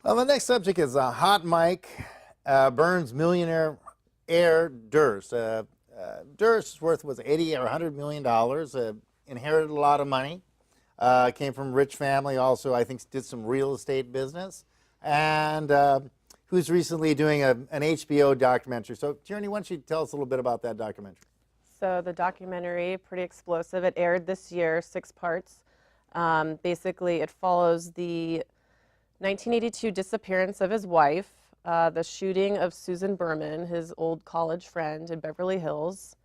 Well, the next subject is Hot Mike burns millionaire heir Durst. Durst's worth was 80 or 100 million dollars. Inherited a lot of money. Came from a rich family. Also, I think did some real estate business. And who's recently doing an HBO documentary. So, Tierney, why don't you tell us a little bit about that documentary? So the documentary, pretty explosive. It aired this year, 6 parts. Basically, it follows the 1982 disappearance of his wife, the shooting of Susan Berman, his old college friend in Beverly Hills,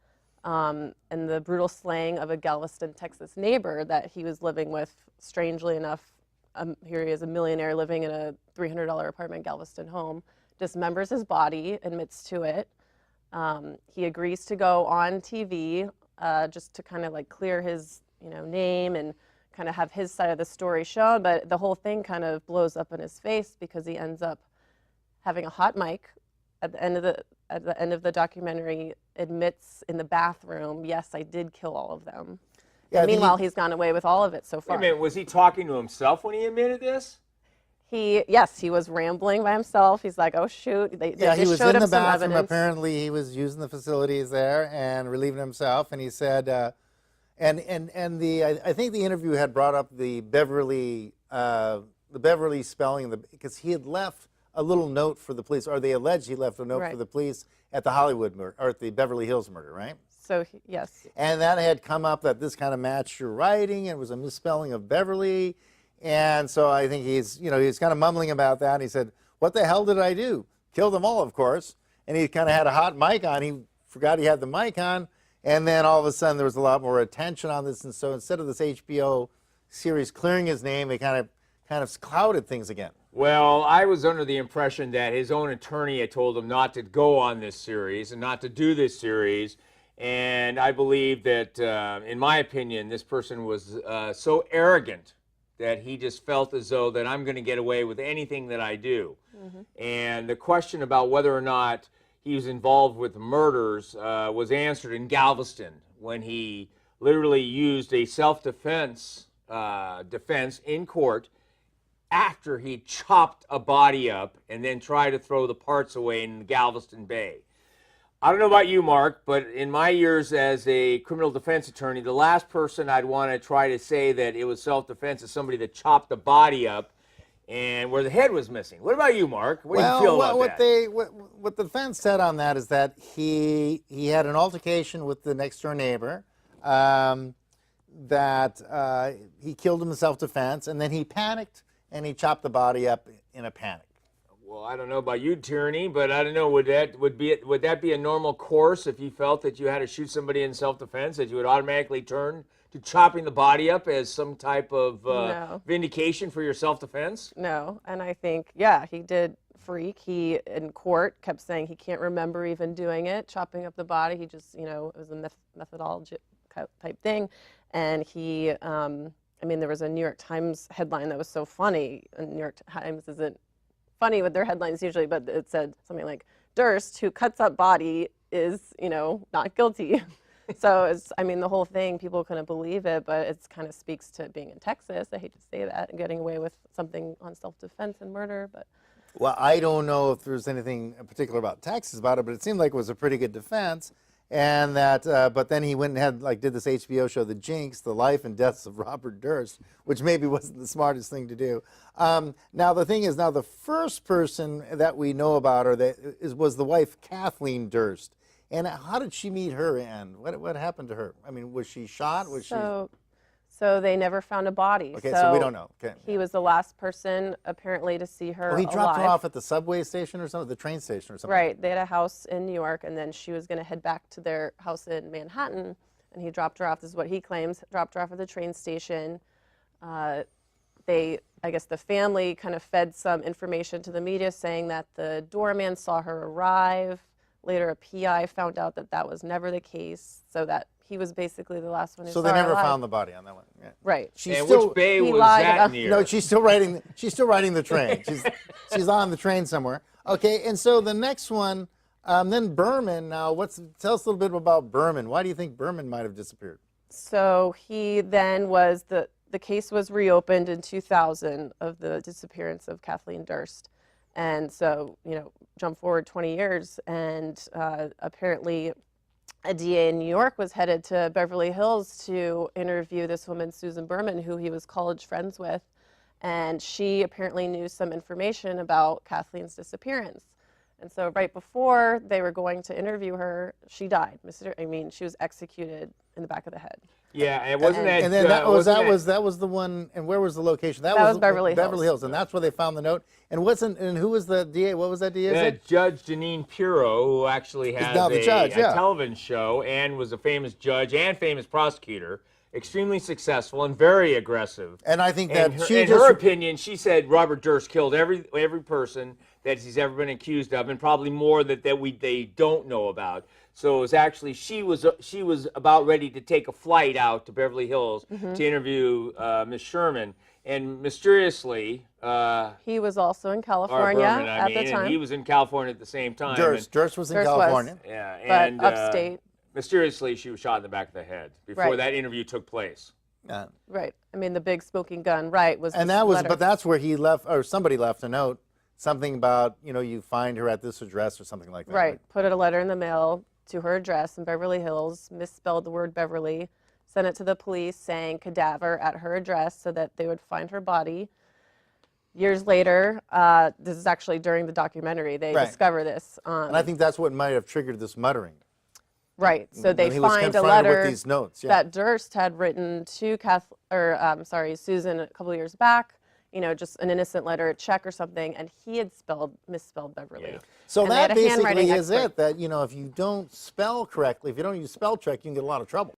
and the brutal slaying of a Galveston, Texas neighbor that he was living with. Strangely enough, here he is, a millionaire living in a $300 apartment Galveston home, dismembers his body, admits to it. He agrees to go on TV just to kind of like clear his name and kind of have his side of the story shown, but the whole thing kind of blows up in his face because he ends up having a hot mic at the end of the documentary, admits in the bathroom, yes, I did kill all of them. Yeah, meanwhile, he's gone away with all of it so far. Wait a minute, was he talking to himself when he admitted this? Yes, he was rambling by himself. He's like, oh shoot, they yeah, he just was showed in up the some bathroom. evidence. Apparently, he was using the facilities there and relieving himself. And he said, I think the interview had brought up the Beverly spelling, because he had left a little note for the police, or they alleged he left a note for the police at the Hollywood murder, or at the Beverly Hills murder, right? So yes. And that had come up that this kind of matched your writing. It was a misspelling of Beverly. And so I think he's kind of mumbling about that. And he said, what the hell did I do? Killed them all, of course. And he kind of had a hot mic on. He forgot he had the mic on. And then all of a sudden there was a lot more attention on this. And so instead of this HBO series clearing his name, they kind of clouded things again. Well, I was under the impression that his own attorney had told him not to go on this series and not to do this series. And I believe that, in my opinion, this person was so arrogant that he just felt as though that I'm going to get away with anything that I do. Mm-hmm. And the question about whether or not he was involved with murders was answered in Galveston when he literally used a self-defense defense in court after he chopped a body up and then tried to throw the parts away in the Galveston Bay. I don't know about you, Mark, but in my years as a criminal defense attorney, the last person I'd want to try to say that it was self-defense is somebody that chopped the body up and where the head was missing. What about you, Mark? What do you feel about that? What the defense said on that is that he had an altercation with the next-door neighbor, that he killed him in self-defense, and then he panicked and he chopped the body up in a panic. Well, I don't know about you, Tierney, but I don't know, would that be a normal course if you felt that you had to shoot somebody in self-defense, that you would automatically turn to chopping the body up as some type of vindication for your self-defense? No, and I think, yeah, he did freak. He, in court, kept saying he can't remember even doing it, chopping up the body. He just, it was a methodology type thing. And he, there was a New York Times headline that was so funny. And New York Times isn't funny with their headlines usually, but it said something like, Durst, who cuts up body, is, not guilty. So it's, the whole thing, people couldn't believe it, but it kind of speaks to being in Texas. I hate to say that, and getting away with something on self-defense and murder, but. Well, I don't know if there's anything particular about Texas about it, but it seemed like it was a pretty good defense. And that, but then he went and did this HBO show, The Jinx, The Life and Deaths of Robert Durst, which maybe wasn't the smartest thing to do. Now, the thing is, the first person that we know about her was the wife, Kathleen Durst. And how did she meet her end? What happened to her? Was she shot? So they never found a body. Okay, so we don't know. Okay. He was the last person, apparently, to see her alive. He dropped her off at the subway station or something, the train station or something. Right. They had a house in New York, and then she was going to head back to their house in Manhattan, and he dropped her off. This is what he claims. Dropped her off at the train station. I guess the family kind of fed some information to the media saying that the doorman saw her arrive. Later, a PI found out that that was never the case, so that he was basically the last one who saw her alive. So they never found the body on that one. Yeah. Right. Which bay was that near? No, she's still riding the train. She's on the train somewhere. Okay, and so the next one, then Berman. Now, tell us a little bit about Berman. Why do you think Berman might have disappeared? So he then was the case was reopened in 2000 of the disappearance of Kathleen Durst. And so, jump forward 20 years, and apparently a DA in New York was headed to Beverly Hills to interview this woman, Susan Berman, who he was college friends with. And she apparently knew some information about Kathleen's disappearance. And so right before they were going to interview her, she died. She was executed in the back of the head. Yeah, and wasn't that? And then that was the one. And where was the location? That was Beverly Hills, and that's where they found the note. And who was the DA? What was that DA? Judge Janine Pirro, who actually has a television show and was a famous judge and famous prosecutor, extremely successful and very aggressive. And I think in her opinion, she said Robert Durst killed every person that he's ever been accused of, and probably more that they don't know about. So it was actually she was about ready to take a flight out to Beverly Hills to interview Ms. Sherman, and mysteriously he was also in California at the time. And he was in California at the same time. Durst was in California. Yeah, and upstate. Mysteriously, she was shot in the back of the head before that interview took place. Right. The big smoking gun. Right. But that's where he left, or somebody left a note, something about you find her at this address or something like that. Right. Put a letter in the mail to her address in Beverly Hills, misspelled the word Beverly, sent it to the police saying cadaver at her address so that they would find her body. Years later, this is actually during the documentary, they discover this. And I think that's what might have triggered this muttering. Right. So they find a letter with these notes, that Durst had written to Susan a couple of years back. Just an innocent letter, a check or something, and he had misspelled Beverly. Yeah. So that basically is it. That if you don't spell correctly, if you don't use spell check, you can get a lot of trouble.